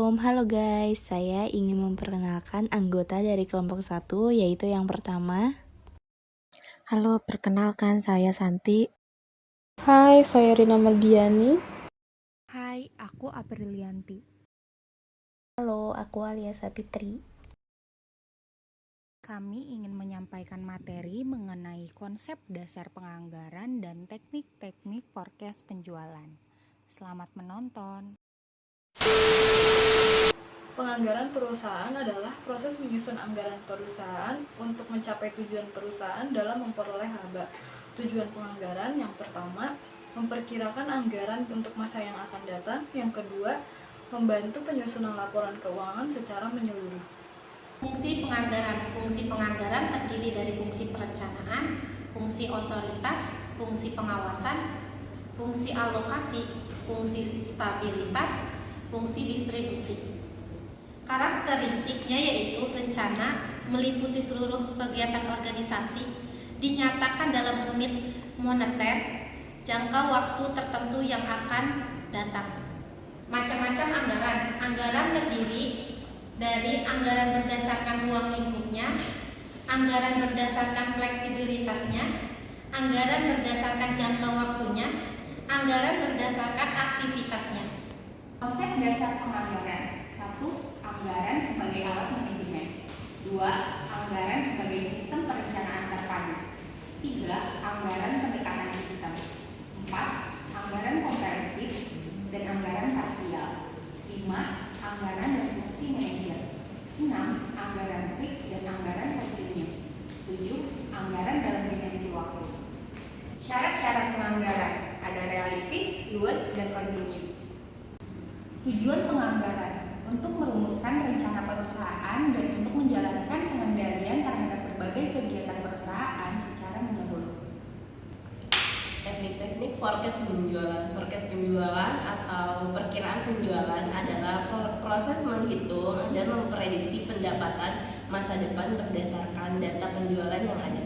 Halo guys, saya ingin memperkenalkan anggota dari kelompok 1, yaitu yang pertama. Halo, perkenalkan saya Santi. Hai, saya Rina Mardiani. Hai, aku Aprilianti. Halo, aku Alia Sapitri. Kami ingin menyampaikan materi mengenai konsep dasar penganggaran dan teknik-teknik forecast penjualan. Selamat menonton. Penganggaran perusahaan adalah proses menyusun anggaran perusahaan untuk mencapai tujuan perusahaan dalam memperoleh laba. Tujuan penganggaran yang pertama, memperkirakan anggaran untuk masa yang akan datang. Yang kedua, membantu penyusunan laporan keuangan secara menyeluruh. Fungsi penganggaran terdiri dari fungsi perencanaan, fungsi otoritas, fungsi pengawasan, fungsi alokasi, fungsi stabilitas, fungsi distribusi. Karakteristiknya yaitu rencana meliputi seluruh kegiatan organisasi, dinyatakan dalam unit moneter, jangka waktu tertentu yang akan datang. Macam-macam anggaran terdiri dari anggaran berdasarkan ruang lingkupnya, anggaran berdasarkan fleksibilitasnya, anggaran berdasarkan jangka waktunya, anggaran berdasarkan aktivitasnya. Konsep dasar penganggaran: 1. Anggaran sebagai alat manajemen. 2. Anggaran sebagai sistem perencanaan terpadu. 3. Anggaran pendekatan sistem. 4. Anggaran komprehensif dan anggaran parsial. 5. Anggaran dan fungsi manajer. 6. Anggaran fix dan anggaran continuous. 7. Anggaran dalam dimensi waktu. Syarat-syarat penganggaran: ada realistis, luas, dan kontinu. Tujuan penganggaran: untuk merumuskan rencana perusahaan dan untuk menjalankan pengendalian terhadap berbagai kegiatan perusahaan secara menyeluruh. Teknik-teknik forecast penjualan. Forecast penjualan atau perkiraan penjualan adalah proses menghitung dan memprediksi pendapatan masa depan berdasarkan data penjualan yang ada.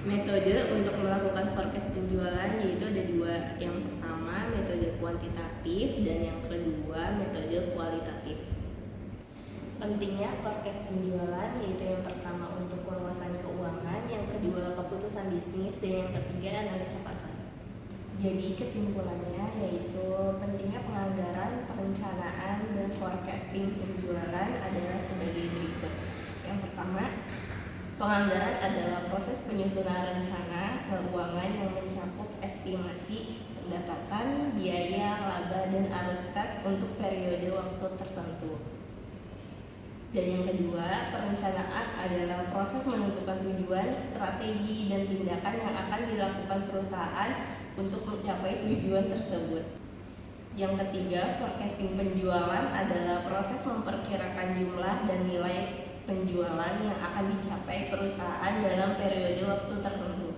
Metode untuk melakukan forecast penjualan yaitu ada dua. Yang pertama metode kuantitatif dan yang kedua metode kualitatif. Pentingnya forecast penjualan yaitu yang pertama untuk penguasaan keuangan, yang kedua keputusan bisnis, dan yang ketiga analisa pasar. Jadi kesimpulannya yaitu pentingnya penganggaran, perencanaan, dan forecasting penjualan adalah sebagai berikut. Yang pertama, penganggaran adalah proses penyusunan rencana keuangan yang mencakup estimasi pendapatan, biaya, laba, dan arus kas untuk periode waktu tertentu. Dan yang kedua, perencanaan adalah proses menentukan tujuan, strategi, dan tindakan yang akan dilakukan perusahaan untuk mencapai tujuan tersebut. Yang ketiga, forecasting penjualan adalah proses memperkirakan jumlah dan nilai penjualan yang akan dicapai perusahaan dalam periode waktu tertentu.